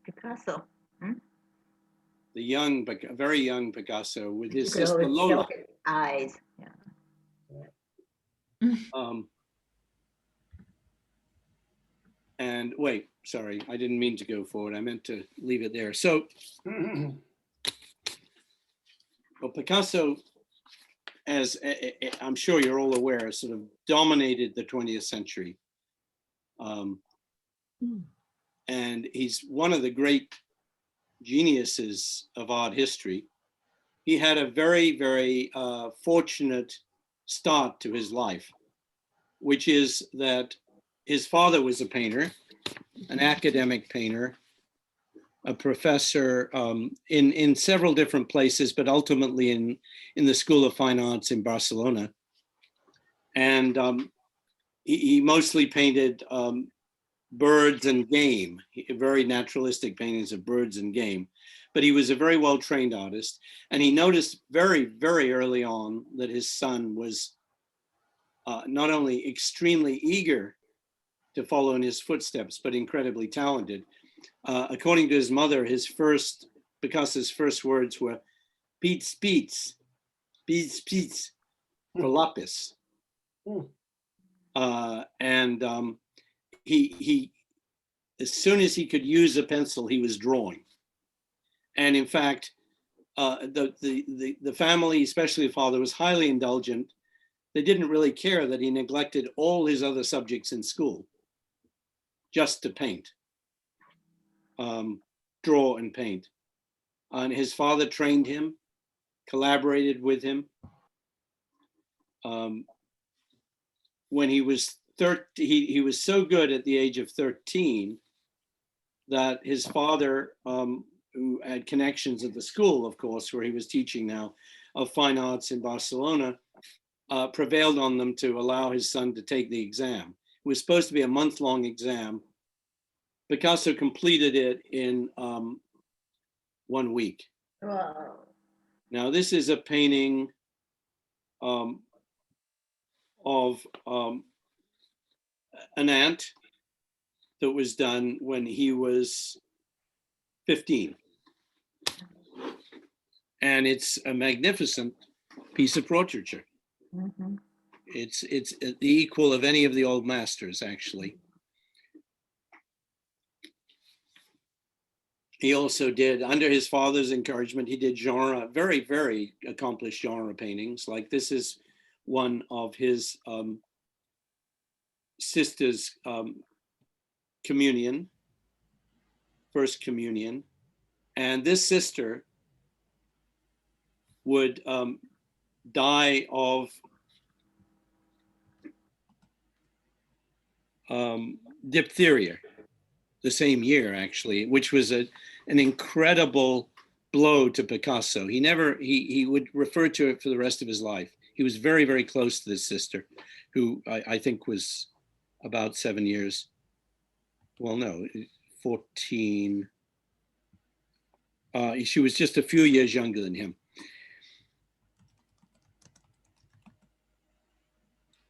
Picasso. Hmm? The young, very young Picasso with You his could sister always tell Lola. his eyes. Yeah. Um, and wait, sorry, I didn't mean to go forward. I meant to leave it there. So, well, Picasso, as I'm sure you're all aware, sort of dominated the 20th century. Um, and he's one of the great geniuses of art history. He had a very, very fortunate start to his life, which is that his father was a painter, an academic painter, a professor in several different places, but ultimately in the School of Fine Arts in Barcelona. And he mostly painted birds and game, very naturalistic paintings of birds and game. But he was a very well-trained artist. And he noticed very, very early on that his son was not only extremely eager to follow in his footsteps, but incredibly talented. According to his mother, Picasso's first words were Pete Speets, for lapis. And he, as soon as he could use a pencil, he was drawing. And in fact, the family, especially the father, was highly indulgent. They didn't really care that he neglected all his other subjects in school just to paint, draw and paint. And his father trained him, collaborated with him. When he was 13, he was so good at the age of 13 that his father, who had connections at the school, of course, where he was teaching now, of fine arts in Barcelona, prevailed on them to allow his son to take the exam. It was supposed to be a month-long exam. Picasso completed it in 1 week. Wow. Now, this is a painting of an ant that was done when he was 15. And it's a magnificent piece of portraiture. Mm-hmm. It's the equal of any of the old masters, actually. He also did, under his father's encouragement, he did genre, very, very accomplished genre paintings. Like this is one of his sister's communion, first communion. And this sister would die of diphtheria the same year, actually, which was an incredible blow to Picasso. He would refer to it for the rest of his life. He was very, very close to this sister, who I think was about 7 years. Well, no, 14. She was just a few years younger than him.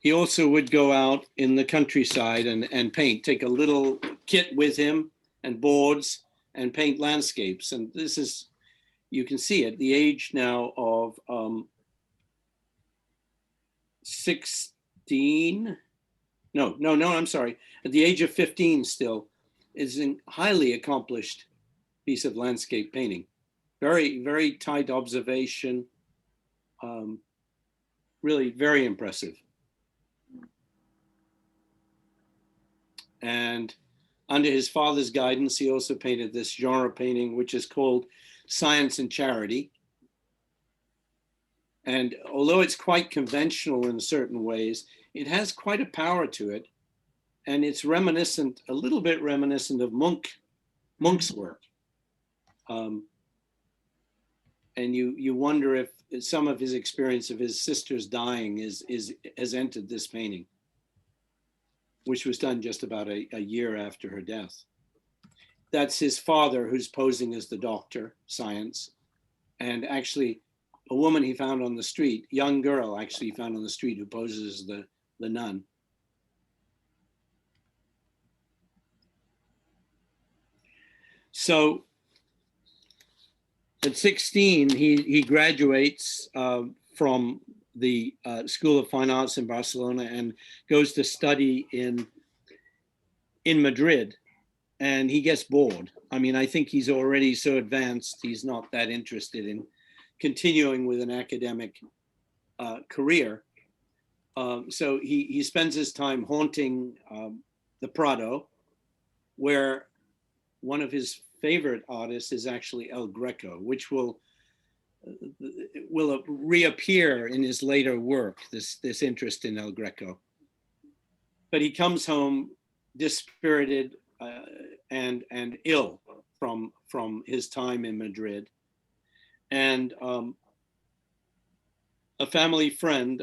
He also would go out in the countryside and paint, take a little kit with him and boards and paint landscapes. And this is, you can see at the age now of 16, I'm sorry, at the age of 15 still, is a highly accomplished piece of landscape painting. Very, very tight observation, really very impressive. And under his father's guidance, he also painted this genre painting, which is called Science and Charity. And although it's quite conventional in certain ways, it has quite a power to it. And it's reminiscent, a little bit reminiscent of Munch's work. And you wonder if some of his experience of his sister's dying has entered this painting, which was done just about a year after her death. That's his father who's posing as the doctor, science, and actually a woman he found on the street, young girl actually found on the street who poses as the nun. So at 16, he graduates from the School of Fine Arts in Barcelona and goes to study in Madrid, and he gets bored. I mean, I think he's already so advanced, he's not that interested in continuing with an academic career. So he spends his time haunting the Prado, where one of his favorite artists is actually El Greco, which will reappear in his later work, this interest in El Greco. But he comes home dispirited and ill from his time in Madrid. And a family friend,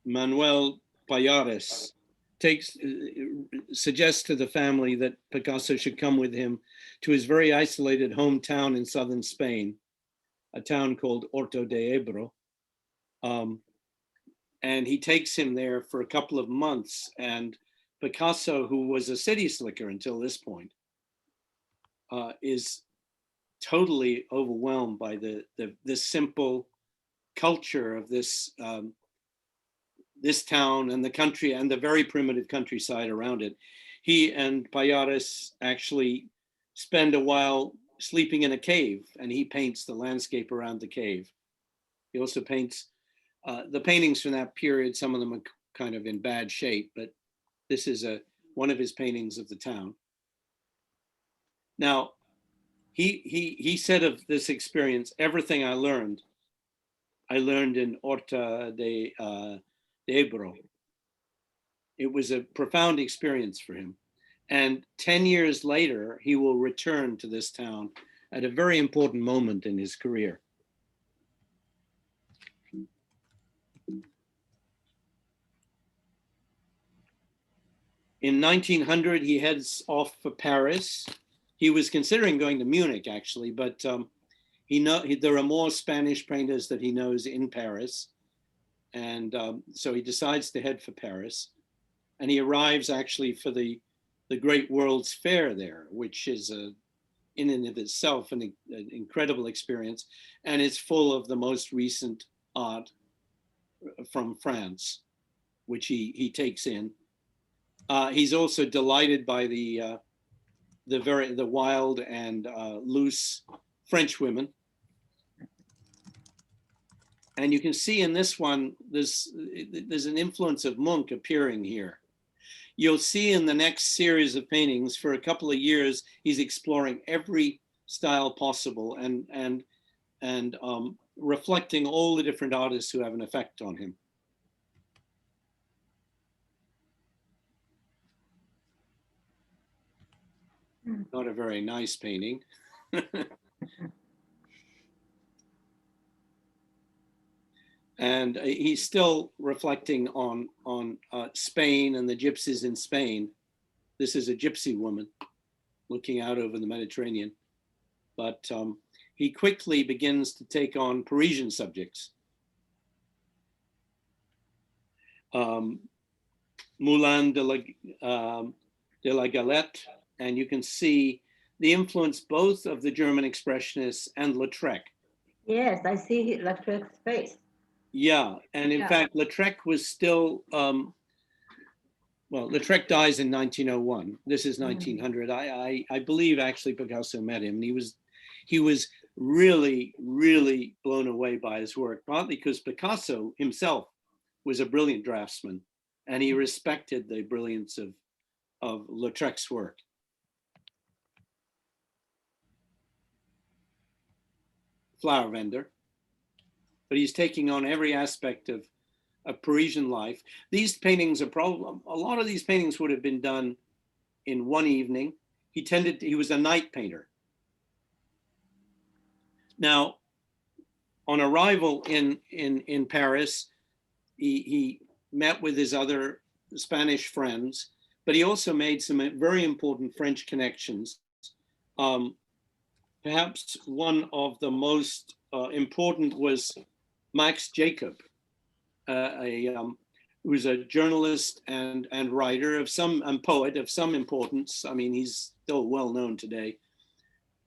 Manuel Payares, suggests to the family that Picasso should come with him to his very isolated hometown in southern Spain, a town called Horto de Ebro. And he takes him there for a couple of months. And Picasso, who was a city slicker until this point, is totally overwhelmed by the simple culture of this town and the country and the very primitive countryside around it. He and Payares actually spend a while sleeping in a cave, and he paints the landscape around the cave. He also paints the paintings from that period. Some of them are kind of in bad shape, but this is one of his paintings of the town. Now, he said of this experience, everything I learned in Horta de Ebro. It was a profound experience for him. And 10 years later, he will return to this town at a very important moment in his career. In 1900, he heads off for Paris. He was considering going to Munich, actually, but there are more Spanish painters that he knows in Paris. And so he decides to head for Paris. And he arrives actually for the Great World's Fair there, which is in and of itself an incredible experience. And it's full of the most recent art from France, which he takes in. He's also delighted by the wild and loose French women. And you can see in this one, there's an influence of Munch appearing here. You'll see in the next series of paintings, for a couple of years, he's exploring every style possible and reflecting all the different artists who have an effect on him. Not a very nice painting. And he's still reflecting on Spain and the gypsies in Spain. This is a gypsy woman looking out over the Mediterranean. But he quickly begins to take on Parisian subjects. Moulin de la Galette, and you can see the influence both of the German Expressionists and Lautrec. Yes, I see Lautrec's face. Yeah, and in fact, Lautrec was still, well, Lautrec dies in 1901. This is 1900. I believe actually Picasso met him. And he was really, really blown away by his work, partly because Picasso himself was a brilliant draftsman, and he respected the brilliance of Lautrec's work. Flower vendor. But he's taking on every aspect of Parisian life. These paintings are probably, a lot of these paintings would have been done in one evening. He was a night painter. Now, on arrival in Paris, he met with his other Spanish friends, but he also made some very important French connections. Perhaps one of the most important was Max Jacob, a who's a journalist and writer of some, and poet of some importance. I mean, he's still well known today,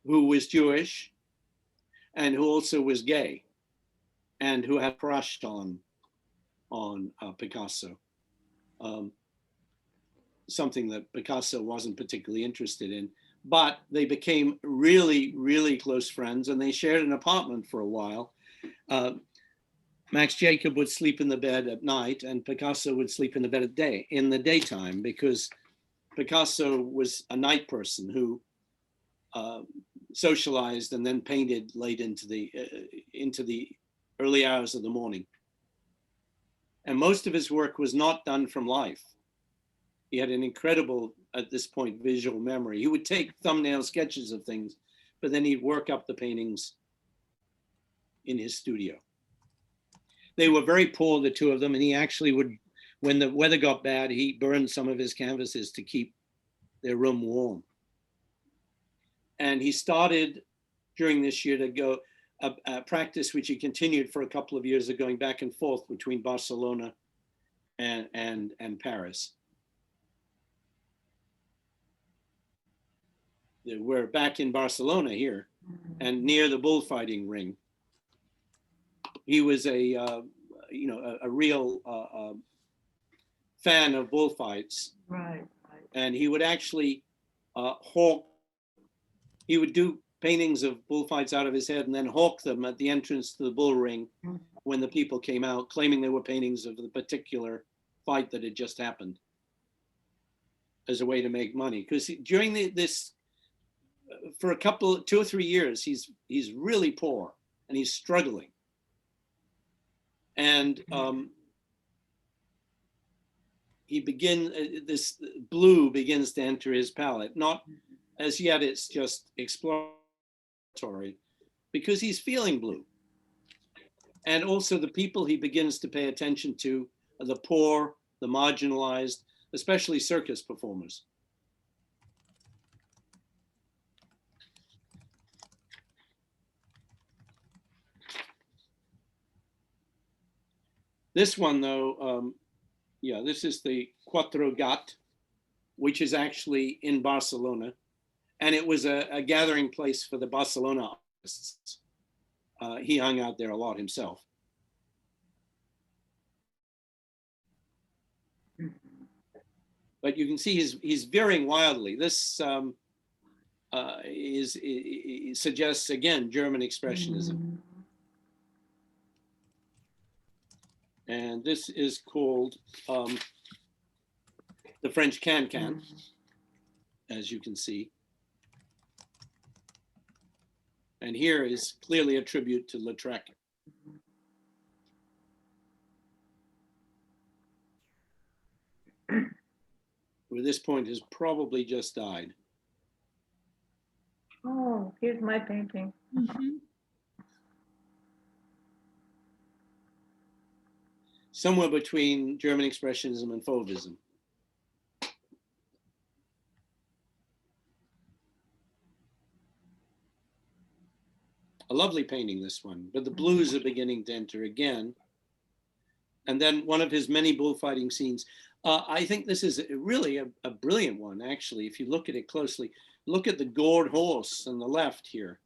who was Jewish and who also was gay and who had crushed on Picasso. Something that Picasso wasn't particularly interested in, but they became really, really close friends, and they shared an apartment for a while. Max Jacob would sleep in the bed at night, and Picasso would sleep in the bed in the daytime, because Picasso was a night person who socialized and then painted late into the early hours of the morning. And most of his work was not done from life. He had an incredible, at this point, visual memory. He would take thumbnail sketches of things, but then he'd work up the paintings in his studio. They were very poor, the two of them, and he actually would, when the weather got bad, he burned some of his canvases to keep their room warm. And he started during this year to go a practice which he continued for a couple of years of going back and forth between Barcelona and Paris. We're back in Barcelona here, and near the bullfighting ring. He was a real fan of bullfights. Right. And he would actually hawk. He would do paintings of bullfights out of his head and then hawk them at the entrance to the bull ring when the people came out, claiming they were paintings of the particular fight that had just happened, as a way to make money. Because during this, for a couple, 2 or 3 years, he's really poor and he's struggling. And this blue begins to enter his palette. Not as yet, it's just exploratory, because he's feeling blue. And also the people he begins to pay attention to are the poor, the marginalized, especially circus performers. This one, though, this is the Quatre Gat, which is actually in Barcelona. And it was a gathering place for the Barcelona artists. He hung out there a lot himself. But you can see he's veering wildly. This suggests, again, German expressionism. And this is called the French can-can, as you can see. And here is clearly a tribute to Lautrec. Who at this point has probably just died. Oh, here's my painting. Somewhere between German expressionism and Fauvism. A lovely painting, this one, but the blues are beginning to enter again. And then one of his many bullfighting scenes. I think this is really a brilliant one, actually, if you look at it closely. Look at the gored horse on the left here.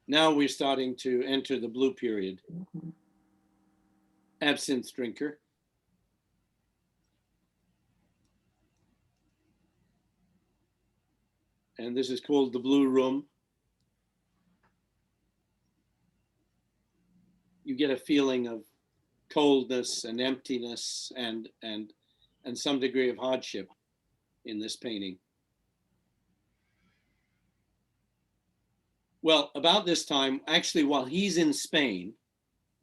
Now we're starting to enter the blue period. Absinthe drinker. And this is called the Blue Room. You get a feeling of coldness and emptiness and some degree of hardship in this painting. Well, about this time, actually, while he's in Spain,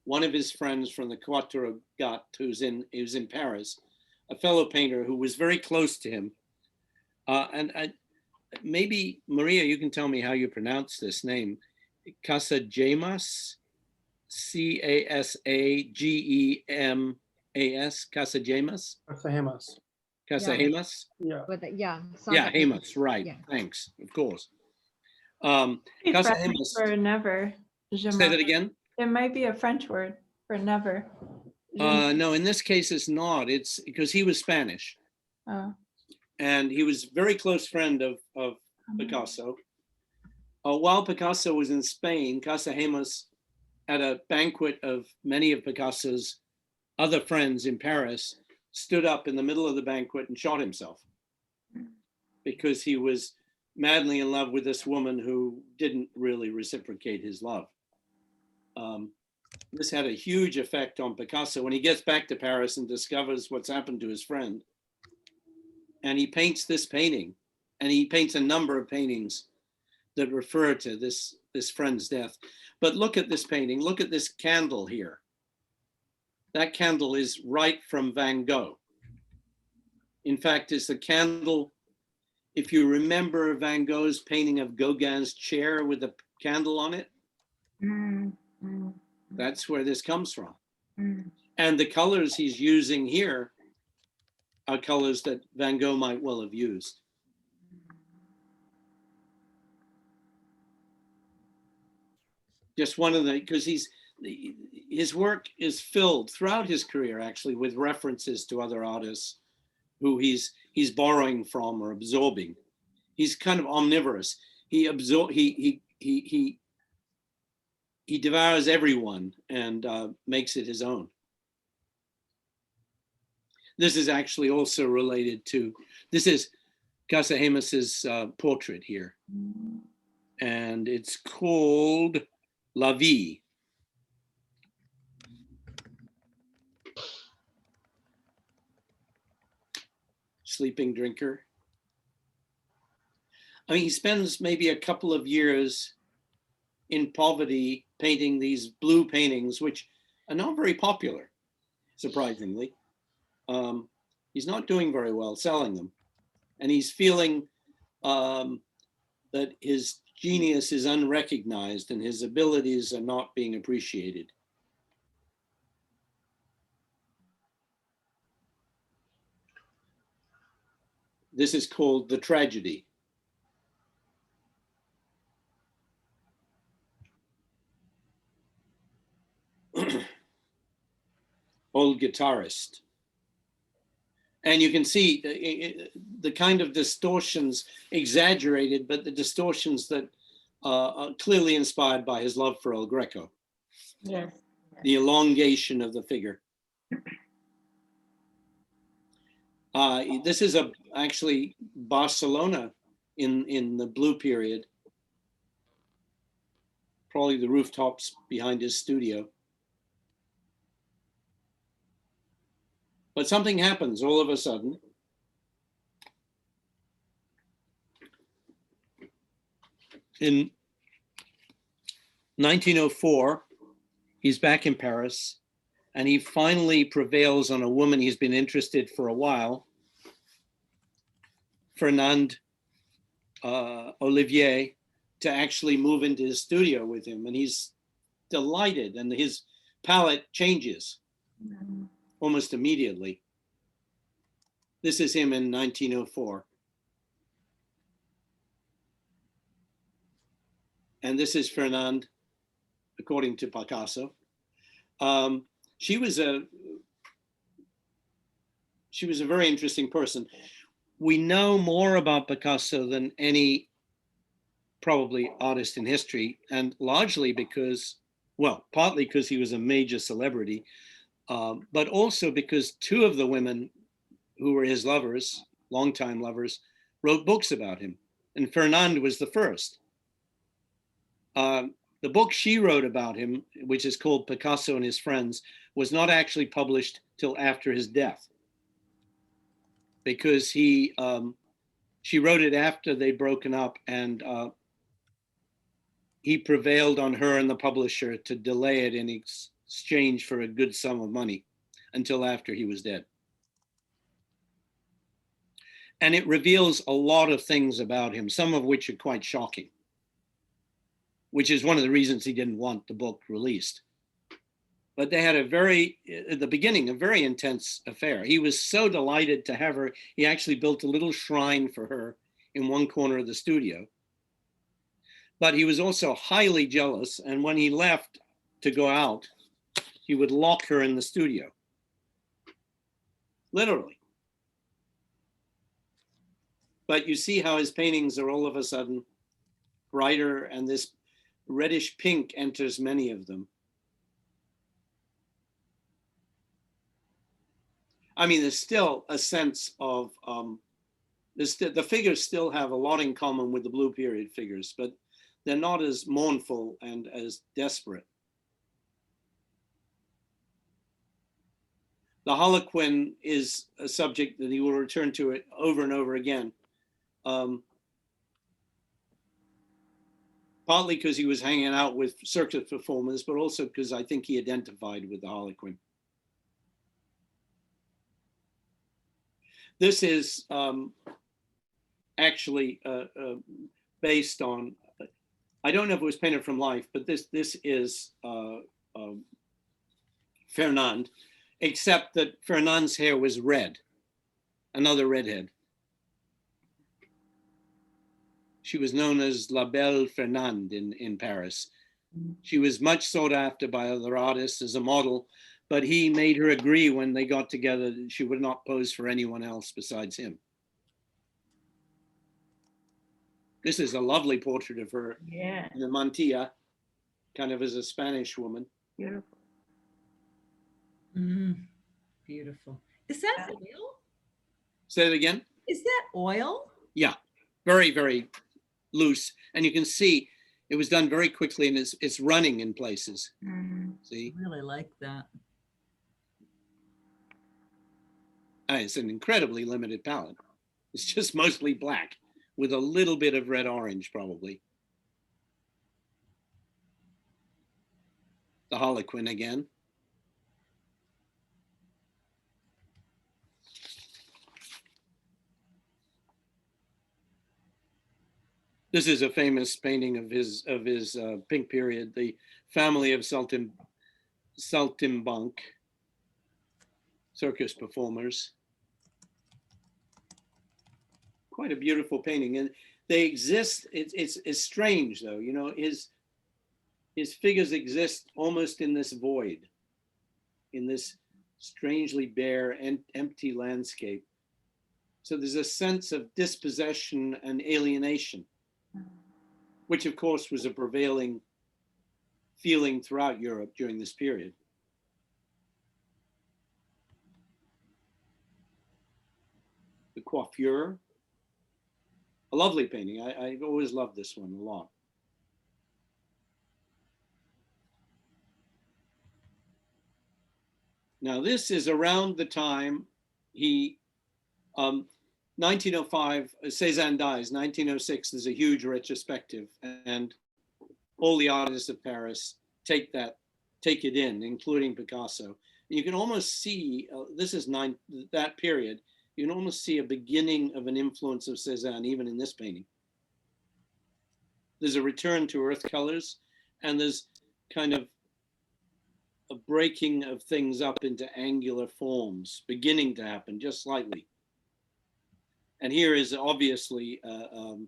one of his friends from the Quatre Gat, who's in Paris, a fellow painter who was very close to him, maybe Maria, you can tell me how you pronounce this name, Casagemas, Casagemas, Casagemas. Casa Hemas? Yeah. With the, yeah, Yeah, Santa Hemas, right. Yeah. Thanks, of course. Be Casa French Hemas, for never. Je say that m'en- again? It might be a French word for never. Je No, in this case, it's not. It's because he was Spanish. Oh. And he was a very close friend of Picasso. While Picasso was in Spain, Casa Hemas, at a banquet of many of Picasso's other friends in Paris, stood up in the middle of the banquet and shot himself because he was madly in love with this woman who didn't really reciprocate his love. This had a huge effect on Picasso when he gets back to Paris and discovers what's happened to his friend. And he paints this painting, and he paints a number of paintings that refer to this friend's death. But look at this painting, look at this candle here. That candle is right from Van Gogh. In fact, it's the candle, if you remember Van Gogh's painting of Gauguin's chair with a candle on it, that's where this comes from. And the colors he's using here are colors that Van Gogh might well have used. Just one of the, because his work is filled throughout his career actually with references to other artists who he's borrowing from or absorbing. He's kind of omnivorous. He devours everyone and makes it his own. This is actually also related to, this is Casa Hemas's portrait here. And it's called La Vie. Sleeping drinker. I mean, he spends maybe a couple of years in poverty painting these blue paintings, which are not very popular, surprisingly. He's not doing very well selling them. And he's feeling that his genius is unrecognized and his abilities are not being appreciated. This is called The Tragedy. Old guitarist. And you can see the kind of distortions, exaggerated, but the distortions that are clearly inspired by his love for El Greco. Yes. The elongation of the figure. This is actually Barcelona in the blue period. Probably the rooftops behind his studio. But something happens all of a sudden. In 1904, he's back in Paris, and he finally prevails on a woman he's been interested for a while, Fernande Olivier, to actually move into his studio with him. And he's delighted, and his palette changes almost immediately. This is him in 1904. And this is Fernande, according to Picasso. She was a very interesting person. We know more about Picasso than any probably artist in history, and largely because, well, partly because he was a major celebrity, but also because two of the women who were his lovers, longtime lovers, wrote books about him. And Fernande was the first. The book she wrote about him, which is called Picasso and His Friends, was not actually published till after his death, because she wrote it after they'd broken up, and he prevailed on her and the publisher to delay it in exchange for a good sum of money until after he was dead. And it reveals a lot of things about him, some of which are quite shocking, which is one of the reasons he didn't want the book released. But they had a at the beginning, a very intense affair. He was so delighted to have her. He actually built a little shrine for her in one corner of the studio. But he was also highly jealous. And when he left to go out, he would lock her in the studio. Literally. But you see how his paintings are all of a sudden brighter, and this reddish pink enters many of them. I mean, there's still a sense of, the figures still have a lot in common with the Blue Period figures, but they're not as mournful and as desperate. The Harlequin is a subject that he will return to it over and over again. Partly because he was hanging out with circus performers, but also because I think he identified with the Harlequin. This is actually based on, I don't know if it was painted from life, but this is Fernand, except that Fernand's hair was red, another redhead. She was known as La Belle Fernande in Paris. She was much sought after by other artists as a model, but he made her agree when they got together that she would not pose for anyone else besides him. This is a lovely portrait of her in the mantilla, kind of as a Spanish woman. Beautiful. Beautiful. Is that oil? Say it again. Is that oil? Yeah, very, very loose. And you can see it was done very quickly, and it's running in places. See? I really like that. It's an incredibly limited palette. It's just mostly black with a little bit of red orange, probably. The Harlequin again. This is a famous painting of his pink period, the family of Saltimbanque circus performers. Quite a beautiful painting, and they exist. It's strange though, you know, his figures exist almost in this void, in this strangely bare and empty landscape. So there's a sense of dispossession and alienation, which of course was a prevailing feeling throughout Europe during this period. The Coiffure, a lovely painting. I've always loved this one a lot. Now this is around the time he, 1905, Cézanne dies. 1906, there's a huge retrospective, and all the artists of Paris take it in, including Picasso. And you can almost see, this is that period, you can almost see a beginning of an influence of Cézanne even in this painting. There's a return to earth colors, and there's kind of a breaking of things up into angular forms beginning to happen just slightly. And here is obviously an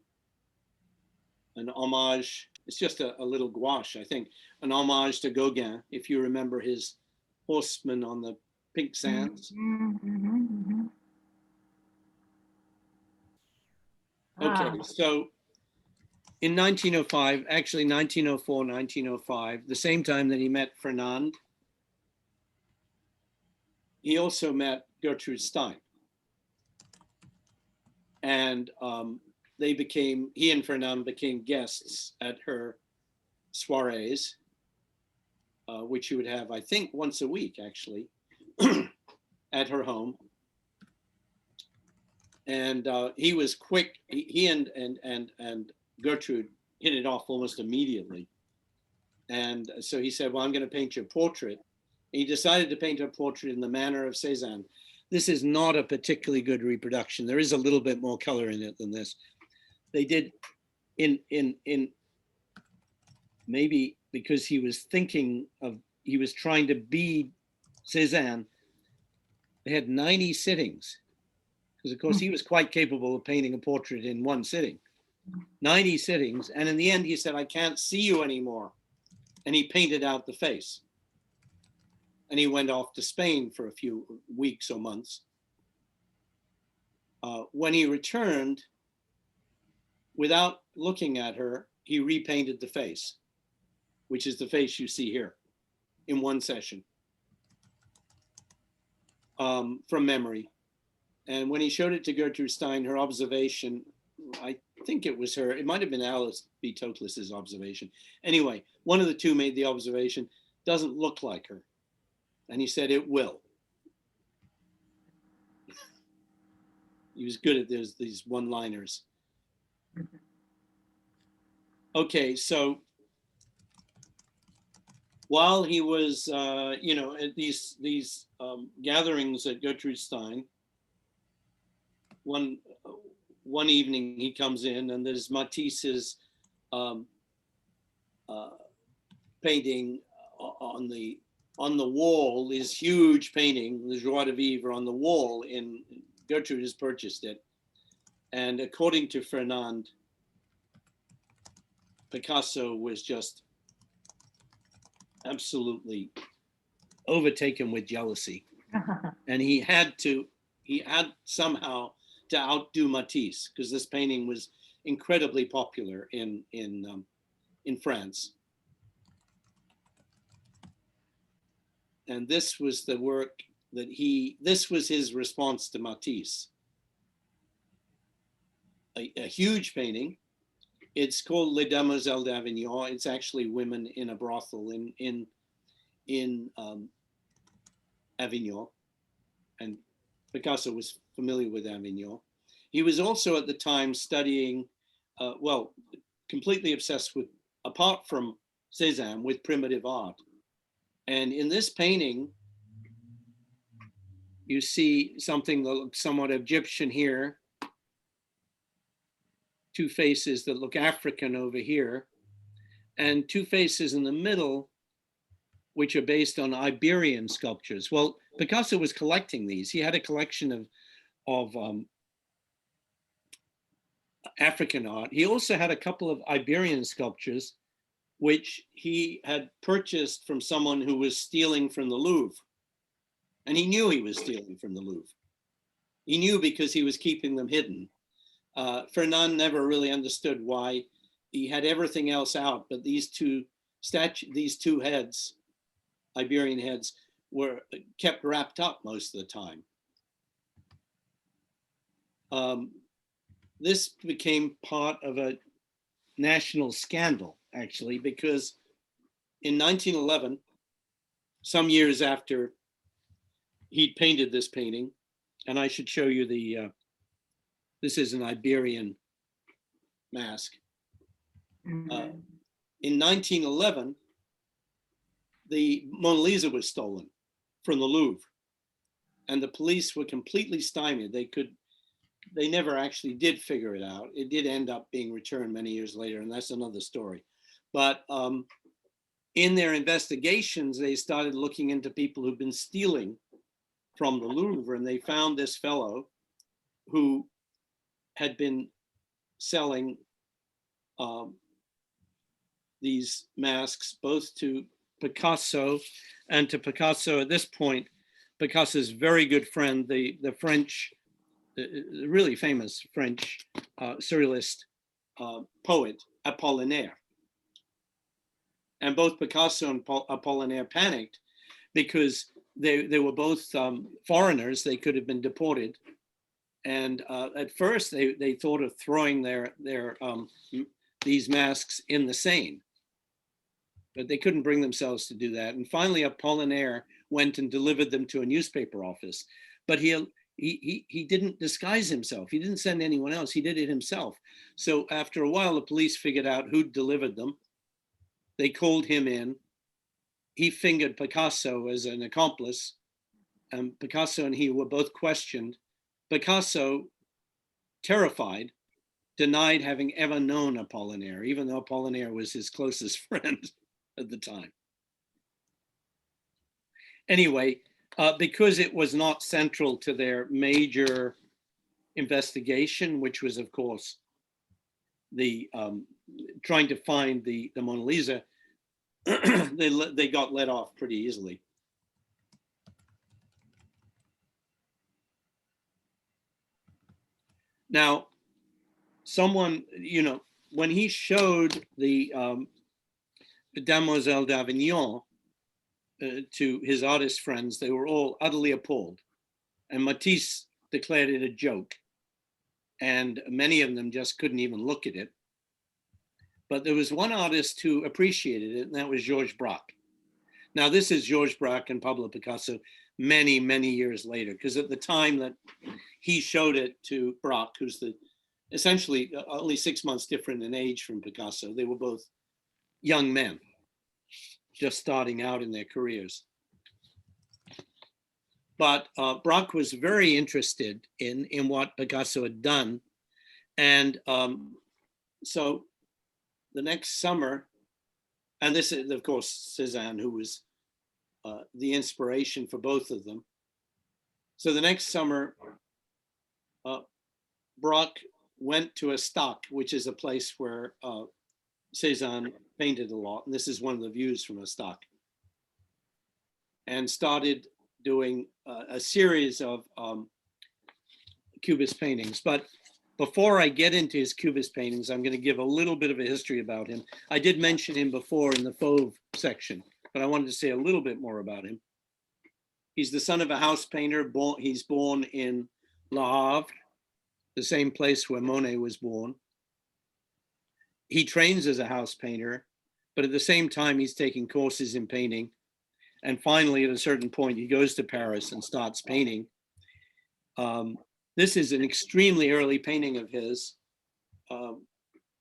homage. It's just a little gouache, I think, an homage to Gauguin, if you remember his horseman on the pink sands. Okay, so in 1905, actually 1904, 1905, the same time that he met Fernand, he also met Gertrude Stein. And he and Fernand became guests at her soirees, which she would have, I think, once a week, actually, at her home. And he was quick. He and Gertrude hit it off almost immediately. And so he said, well, I'm going to paint your portrait. And he decided to paint her portrait in the manner of Cézanne. This is not a particularly good reproduction. There is a little bit more color in it than this. They did in maybe because he was thinking of he was trying to be Cézanne, they had 90 sittings, because of course he was quite capable of painting a portrait in one sitting. 90 sittings, and in the end he said, I can't see you anymore. And he painted out the face. And he went off to Spain for a few weeks or months. When he returned, without looking at her, he repainted the face, which is the face you see here, in one session, from memory. And when he showed it to Gertrude Stein, her observation, I think it was her, it might have been Alice B. Toklas's observation. Anyway, one of the two made the observation, doesn't look like her. And he said, it will. He was good at these one-liners. Okay, so while he was, you know, at these gatherings at Gertrude Stein, one evening he comes in and there's Matisse's painting on the wall, this huge painting, the Joie de Vivre on the wall. In Gertrude has purchased it, and according to Fernand, Picasso was just absolutely overtaken with jealousy, and he had somehow to outdo Matisse, because this painting was incredibly popular in France. And this was the work that this was his response to Matisse. A huge painting. It's called Les Demoiselles d'Avignon. It's actually women in a brothel in Avignon. And Picasso was familiar with Avignon. He was also at the time studying, well, completely obsessed with, apart from Cézanne, with primitive art. And in this painting, you see something that looks somewhat Egyptian here, two faces that look African over here, and two faces in the middle, which are based on Iberian sculptures. Well, Picasso was collecting these. He had a collection of African art. He also had a couple of Iberian sculptures, which he had purchased from someone who was stealing from the Louvre. And he knew he was stealing from the Louvre. He knew because he was keeping them hidden. Fernand never really understood why he had everything else out, but these two heads, Iberian heads, were kept wrapped up most of the time. This became part of a national scandal, actually, because in 1911, some years after he'd painted this painting, and I should show you this is an Iberian mask. In 1911, the Mona Lisa was stolen from the Louvre, and the police were completely stymied. They never actually did figure it out. It did end up being returned many years later, and that's another story. But in their investigations, they started looking into people who've been stealing from the Louvre, and they found this fellow who had been selling these masks both to Picasso and to Picasso at this point, Picasso's very good friend, the French, really famous French surrealist poet, Apollinaire. And both Picasso and Apollinaire panicked because they were both foreigners. They could have been deported. And at first they thought of throwing these masks in the Seine, but they couldn't bring themselves to do that. And finally Apollinaire went and delivered them to a newspaper office, but he didn't disguise himself. He didn't send anyone else. He did it himself. So after a while, the police figured out who delivered them. They called him in. He fingered Picasso as an accomplice. And Picasso and he were both questioned. Picasso, terrified, denied having ever known Apollinaire, even though Apollinaire was his closest friend at the time. Anyway, because it was not central to their major investigation, which was, of course, the trying to find the Mona Lisa, they got let off pretty easily. Now, someone, you know, when he showed the Demoiselle d'Avignon to his artist friends, they were all utterly appalled. And Matisse declared it a joke. And many of them just couldn't even look at it. But there was one artist who appreciated it, and that was Georges Braque. Now, this is Georges Braque and Pablo Picasso many, many years later, because at the time that he showed it to Braque, who's the essentially only 6 months different in age from Picasso, they were both young men just starting out in their careers. But Braque was very interested in what Picasso had done. And so the next summer, and this is, of course, Cézanne, who was the inspiration for both of them. So the next summer, Braque went to a stock, which is a place where Cézanne painted a lot. And this is one of the views from a stock. And started doing a series of Cubist paintings. But before I get into his Cubist paintings, I'm going to give a little bit of a history about him. I did mention him before in the Fauve section, but I wanted to say a little bit more about him. He's the son of a house painter. He's born in Le Havre, the same place where Monet was born. He trains as a house painter, but at the same time, he's taking courses in painting. And finally, at a certain point, he goes to Paris and starts painting. This is an extremely early painting of his,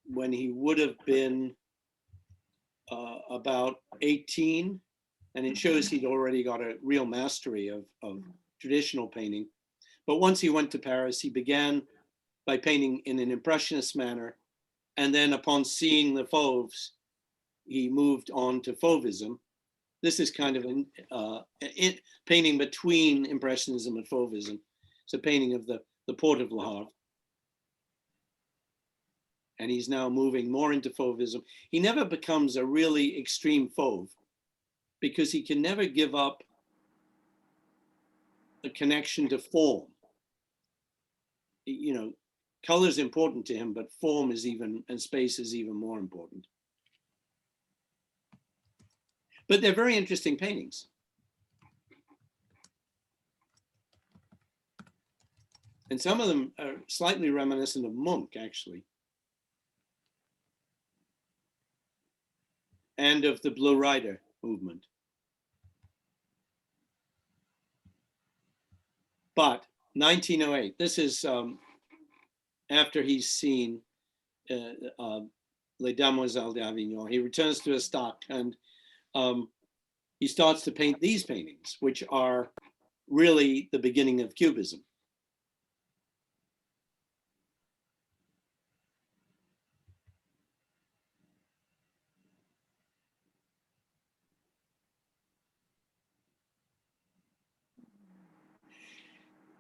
when he would have been about 18. And it shows he'd already got a real mastery of traditional painting. But once he went to Paris, he began by painting in an impressionist manner. And then upon seeing the Fauves, he moved on to Fauvism. This is kind of a painting between Impressionism and Fauvism. It's a painting of the port of Le Havre. And he's now moving more into Fauvism. He never becomes a really extreme Fauve because he can never give up the connection to form. You know, color is important to him, but form is even, and space is even more important. But they're very interesting paintings. And some of them are slightly reminiscent of Munch, actually. And of the Blue Rider movement. But 1908, this is after he's seen Les Demoiselles d'Avignon. He returns to his stock and he starts to paint these paintings, which are really the beginning of Cubism.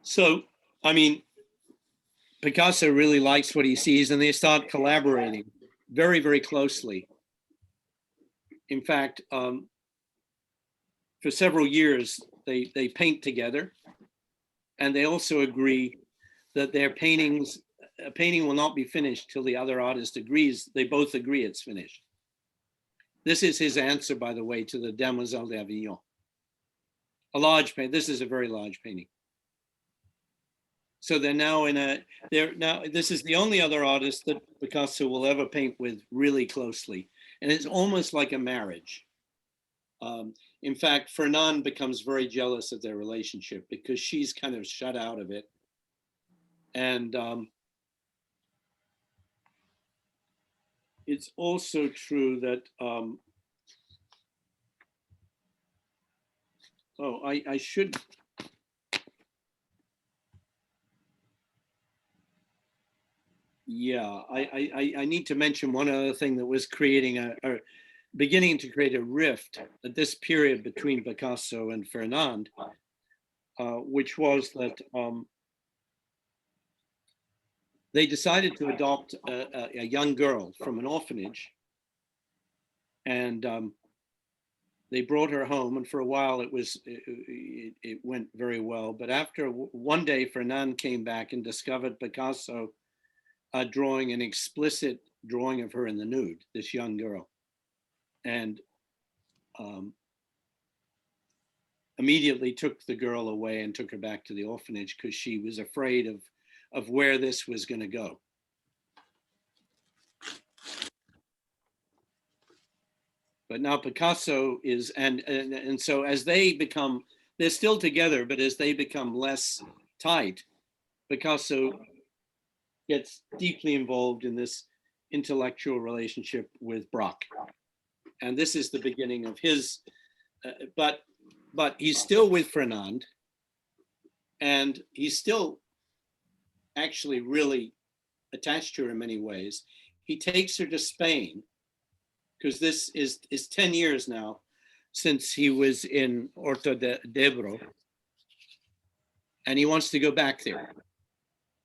So, I mean, Picasso really likes what he sees and they start collaborating very, very closely. In fact, for several years, they paint together and they also agree that their paintings, a painting will not be finished till the other artist agrees. They both agree it's finished. This is his answer, by the way, to the Demoiselle d'Avignon. A large painting. This is a very large painting. So they're now this is the only other artist that Picasso will ever paint with really closely. And it's almost like a marriage. In fact, Fernand becomes very jealous of their relationship because she's kind of shut out of it. And it's also true that, I should, yeah, I need to mention one other thing that was creating beginning to create a rift at this period between Picasso and Fernand, which was that they decided to adopt a young girl from an orphanage, and they brought her home, and for a while it went very well. But after one day, Fernand came back and discovered Picasso drawing an explicit drawing of her in the nude, this young girl, and immediately took the girl away and took her back to the orphanage because she was afraid of where this was going to go. But now Picasso is, and so as they become, they're still together, but as they become less tight, Picasso gets deeply involved in this intellectual relationship with Braque. And this is the beginning of his, but he's still with Fernand, and he's still actually really attached to her in many ways. He takes her to Spain, because this is 10 years now since he was in Horta de Ebro, and he wants to go back there.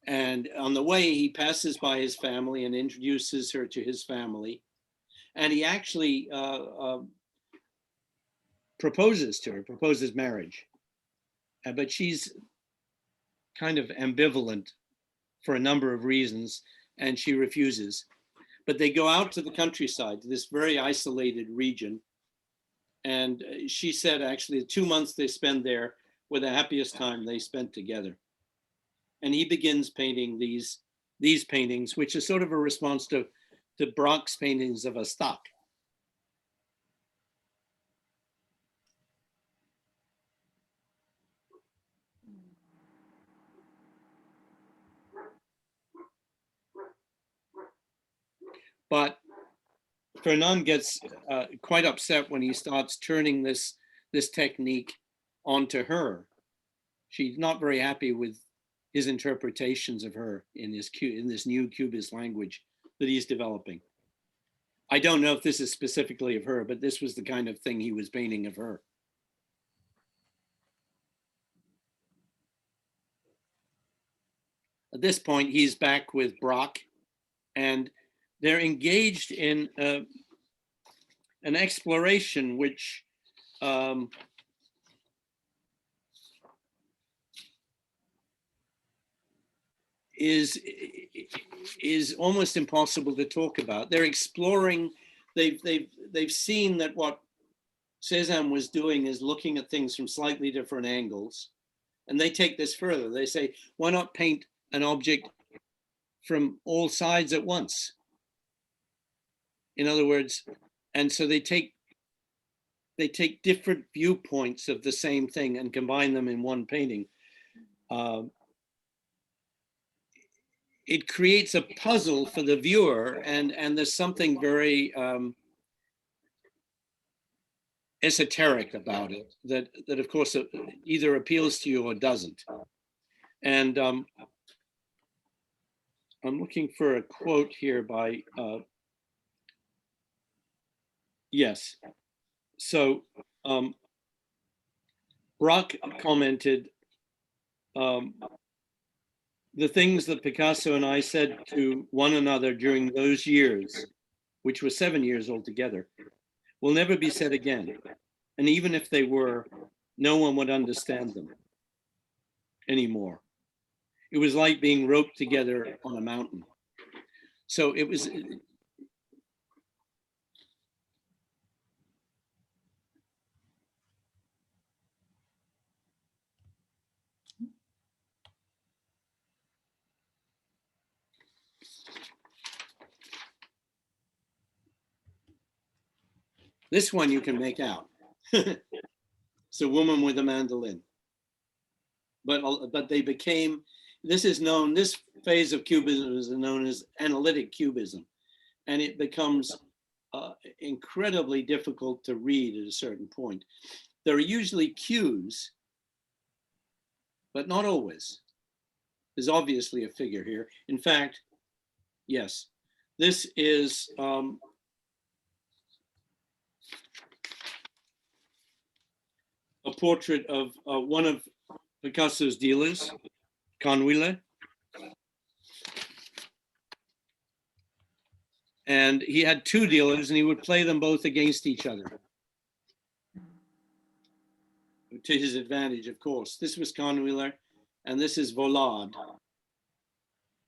And on the way, he passes by his family and introduces her to his family. And he actually proposes to her, proposes marriage. But she's kind of ambivalent for a number of reasons, and she refuses. But they go out to the countryside, to this very isolated region. And she said, actually, the 2 months they spend there were the happiest time they spent together. And he begins painting these paintings, which is sort of a response to Braque's paintings of a stock. But Fernand gets quite upset when he starts turning this technique onto her. She's not very happy with his interpretations of her in this new Cubist language that he's developing. I don't know if this is specifically of her, but this was the kind of thing he was painting of her. At this point, he's back with Braque, and they're engaged in an exploration which is almost impossible to talk about. They're exploring. They've seen that what Cézanne was doing is looking at things from slightly different angles, and they take this further. They say, why not paint an object from all sides at once? In other words, and so they take different viewpoints of the same thing and combine them in one painting. It creates a puzzle for the viewer, and there's something very esoteric about it that of course either appeals to you or doesn't. And I'm looking for a quote here by yes. So Braque commented, the things that Picasso and I said to one another during those years, which were 7 years altogether, will never be said again. And even if they were, no one would understand them anymore. It was like being roped together on a mountain. So it was. This one you can make out. It's a woman with a mandolin. But they became, this is known, this phase of Cubism is known as analytic Cubism. And it becomes incredibly difficult to read at a certain point. There are usually cues, but not always. There's obviously a figure here. In fact, yes, this is portrait of one of Picasso's dealers, Canwille. And he had two dealers and he would play them both against each other. To his advantage, of course. This was Canwille and this is Volard,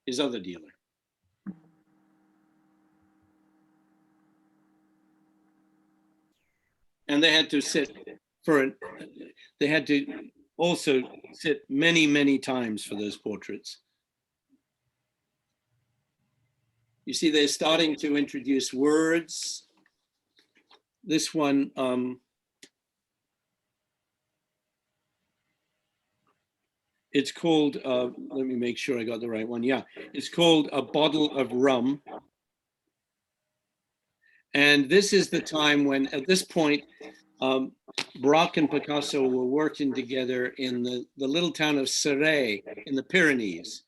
his other dealer. And they had to sit they had to also sit many, many times for those portraits. You see, they're starting to introduce words. This one, it's called, let me make sure I got the right one. Yeah, it's called A Bottle of Rum. And this is the time when, at this point, Braque and Picasso were working together in the little town of Céret in the Pyrenees.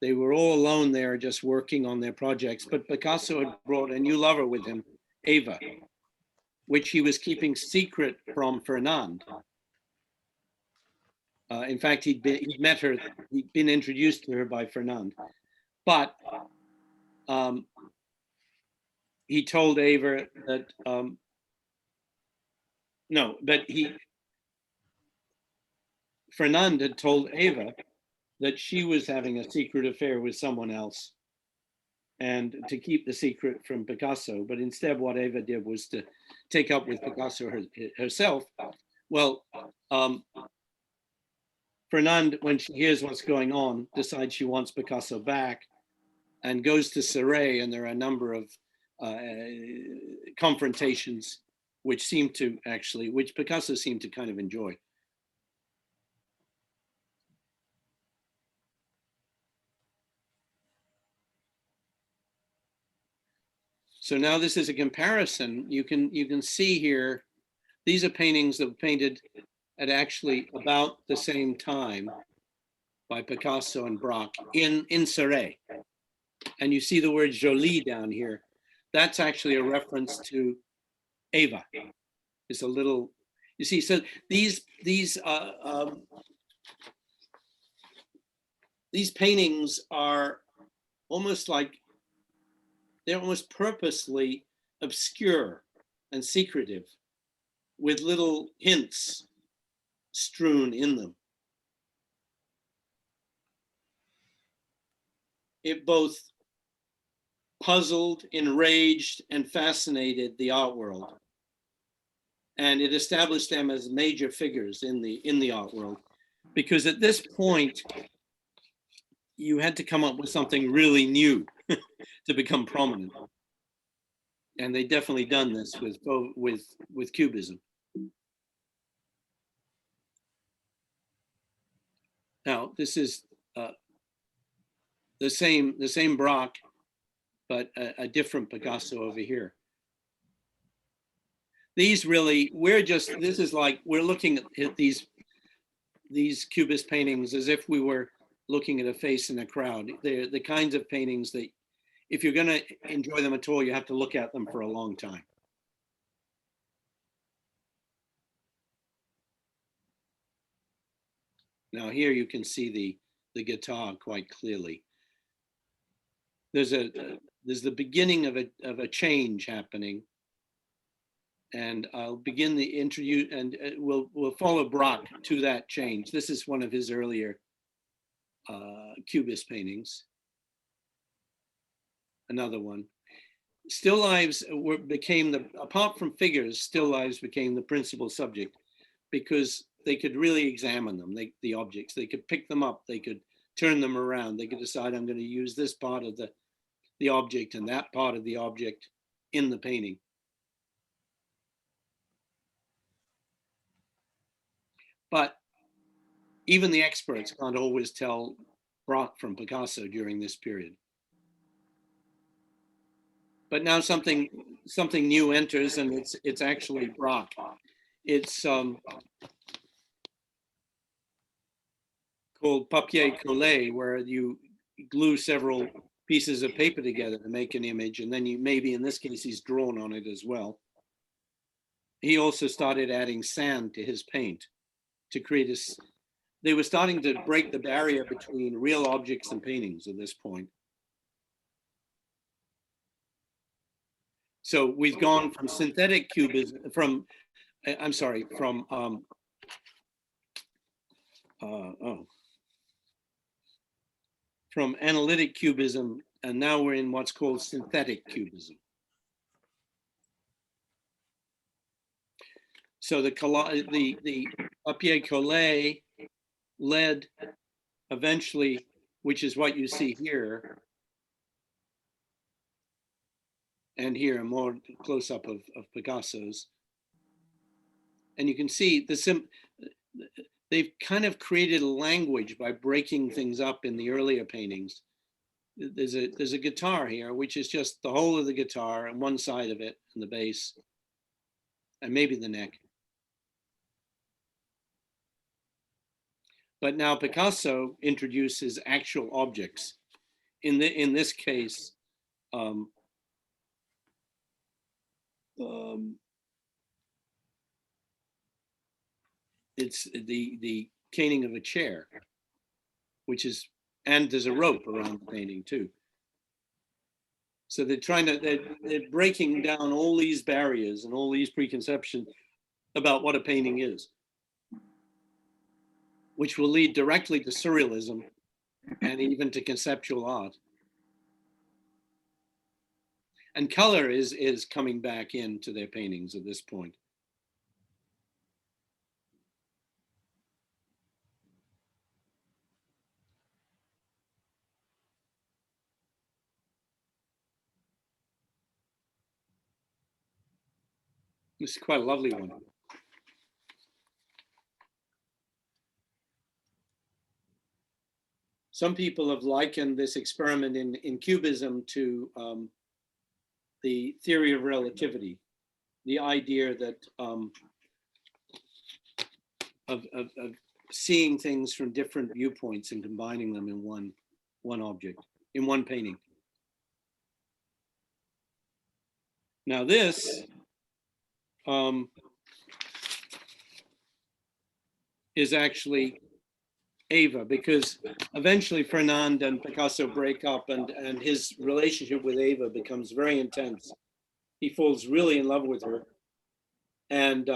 They were all alone there just working on their projects, but Picasso had brought a new lover with him, Eva, which he was keeping secret from Fernand. In fact, he'd met her, he'd been introduced to her by Fernand. But he told Eva that, Fernand had told Eva that she was having a secret affair with someone else and to keep the secret from Picasso. But instead what Eva did was to take up with Picasso herself. Well, Fernand, when she hears what's going on, decides she wants Picasso back and goes to Céret, and there are a number of confrontations which Picasso seemed to kind of enjoy. So now this is a comparison. You can see here, these are paintings that were painted at actually about the same time by Picasso and Braque in Céret. And you see the word jolie down here. That's actually a reference to Eva. It's a little, you see, so these paintings are almost like, they're almost purposely obscure and secretive with little hints strewn in them. It both puzzled, enraged, and fascinated the art world. And it established them as major figures in the art world. Because at this point, you had to come up with something really new to become prominent. And they definitely done this with Cubism. Now, this is the same Braque, but a different Picasso over here. These really, this is like, we're looking at these Cubist paintings as if we were looking at a face in a crowd. They're the kinds of paintings that if you're gonna enjoy them at all, you have to look at them for a long time. Now here you can see the guitar quite clearly. There's the beginning of a change happening, and I'll begin the interview, and we'll follow Braque to that change. This is one of his earlier Cubist paintings. Another one. Still lives apart from figures, still lives became the principal subject because they could really examine them, the objects. They could pick them up, they could turn them around, they could decide, I'm going to use this part of the object and that part of the object in the painting. But even the experts can't always tell Braque from Picasso during this period. But now something new enters, and it's actually Braque. It's called papier collé, where you glue several pieces of paper together to make an image, and then maybe in this case he's drawn on it as well. He also started adding sand to his paint. to create this. They were starting to break the barrier between real objects and paintings at this point. So we've gone from synthetic cubism, from from analytic cubism, and now we're in what's called synthetic cubism. So the papier-collé led eventually, which is what you see here, and here a more close-up of Picasso's. And you can see they've kind of created a language by breaking things up in the earlier paintings. There's a guitar here, which is just the whole of the guitar and one side of it and the bass, and maybe the neck. But now Picasso introduces actual objects. In this case, it's the caning of a chair, which is, and there's a rope around the painting too. So they're breaking down all these barriers and all these preconceptions about what a painting is, which will lead directly to surrealism and even to conceptual art. And color is coming back into their paintings at this point. This is quite a lovely one. Some people have likened this experiment in Cubism to the theory of relativity, the idea that of seeing things from different viewpoints and combining them in one object, in one painting. Now this is actually Eva, because eventually Fernand and Picasso break up, and his relationship with Eva becomes very intense. He falls really in love with her. And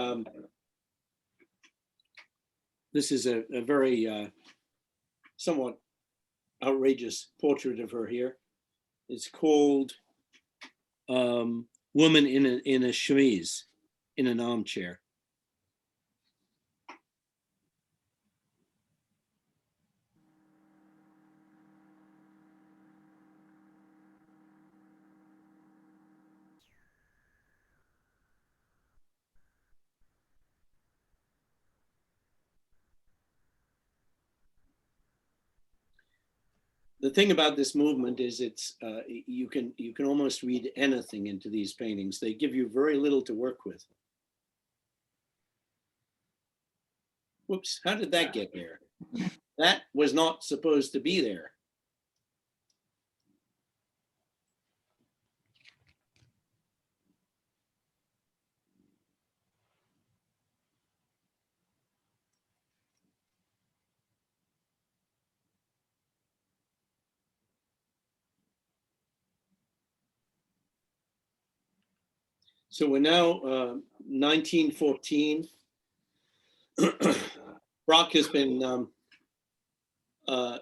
this is a very somewhat outrageous portrait of her here. It's called Woman in a Chemise in an Armchair. The thing about this movement is it's you can almost read anything into these paintings. They give you very little to work with. Whoops, how did that get there? That was not supposed to be there. So we're now 1914. Brock has been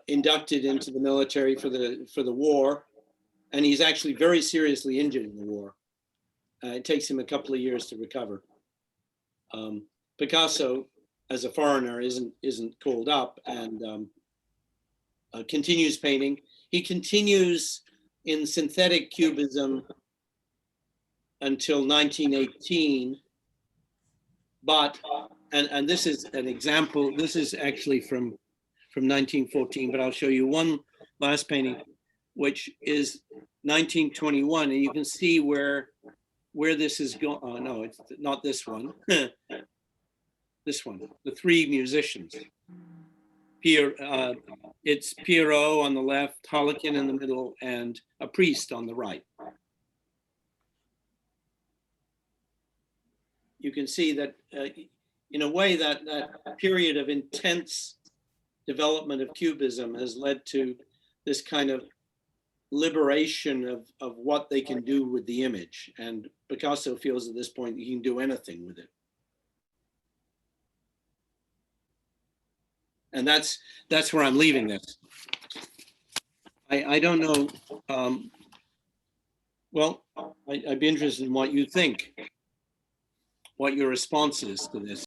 inducted into the military for the war, and he's actually very seriously injured in the war. It takes him a couple of years to recover. Picasso, as a foreigner, isn't called up and continues painting. He continues in synthetic cubism until 1918, but and this is an example. This is actually from 1914, but I'll show you one last painting, which is 1921, and you can see where this is going. Oh no, it's not this one. This one, the three musicians. It's Pierrot on the left, Harlequin in the middle, and a priest on the right. You can see that in a way, that period of intense development of Cubism has led to this kind of liberation of what they can do with the image. And Picasso feels at this point he can do anything with it. And that's where I'm leaving this. I don't know. Well, I'd be interested in what you think, what your response is to this.